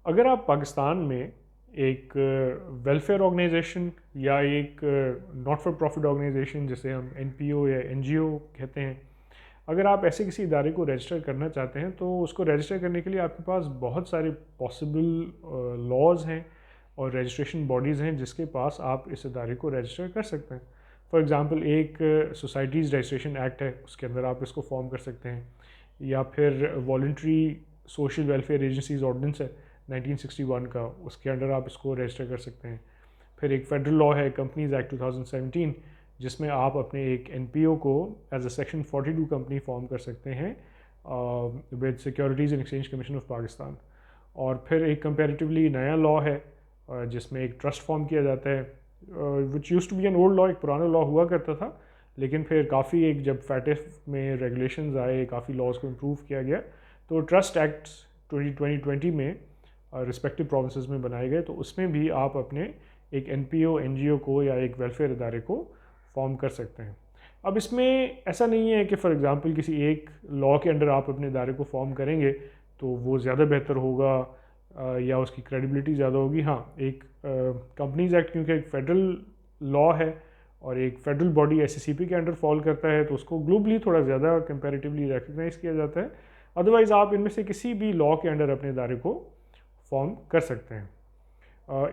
अगर आप पाकिस्तान में एक वेलफेयर ऑर्गेनाइजेशन या एक नॉट फॉर प्रॉफिट ऑर्गेनाइजेशन जिसे हम एनपीओ या एनजीओ कहते हैं, अगर आप ऐसे किसी इदारे को रजिस्टर करना चाहते हैं तो उसको रजिस्टर करने के लिए आपके पास बहुत सारे पॉसिबल लॉज हैं और रजिस्ट्रेशन बॉडीज़ हैं जिसके पास आप इस इदारे को रजिस्टर कर सकते हैं। फॉर एग्ज़ाम्पल एक सोसाइटीज़ रजिस्ट्रेशन एक्ट है, उसके अंदर आप इसको फॉर्म कर सकते हैं, या फिर voluntary social welfare agencies ordinance है 1961 का, उसके अंडर आप इसको रजिस्टर कर सकते हैं। फिर एक फेडरल लॉ है कंपनीज एक्ट 2017 जिसमें आप अपने एक एनपीओ को as a section 42 company form कर सकते हैं with securities and exchange commission of Pakistan. और फिर एक कंपैरेटिवली नया लॉ है जिसमें एक ट्रस्ट फॉर्म किया जाता है, which use to be an old law, एक पुराना लॉ हुआ करता था, लेकिन फिर काफ़ी एक जब फैटिफ में रेगुलेशंस आए, काफ़ी लॉज को इम्प्रूव किया गया, तो ट्रस्ट एक्ट 2020 में रिस्पेक्टिव प्रोविंसेस में बनाए गए, तो उसमें भी आप अपने एक एनपीओ एनजीओ को या एक वेलफेयर इदारे को फॉर्म कर सकते हैं। अब इसमें ऐसा नहीं है कि फॉर एग्ज़ाम्पल किसी एक लॉ के अंडर आप अपने इदारे को फॉर्म करेंगे तो वो ज़्यादा बेहतर होगा या उसकी क्रेडिबिलिटी ज़्यादा होगी। हाँ, एक कंपनीज एक्ट क्योंकि एक फेडरल लॉ है और एक फेडरल बॉडी एससीसीपी के अंडर फॉल करता है तो उसको ग्लोबली थोड़ा ज़्यादा कंपैरेटिवली रिकग्नाइज़ किया जाता है। अदरवाइज़ आप इनमें से किसी भी लॉ के अंडर अपने इदारे को फॉर्म कर सकते हैं।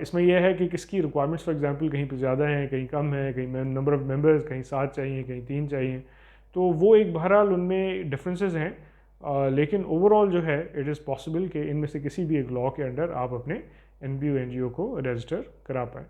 इसमें यह है कि किसकी रिक्वायरमेंट्स फॉर एग्जांपल कहीं पे ज़्यादा हैं, कहीं कम है, कहीं नंबर ऑफ़ मेंबर्स कहीं 7 चाहिए, कहीं 3 चाहिए, तो वो एक बहरहाल उनमें डिफरेंसेस हैं। लेकिन ओवरऑल जो है इट इज़ पॉसिबल कि इनमें से किसी भी एक लॉ के अंडर आप अपने एनपीओ एनजीओ को रजिस्टर करा पाएँ।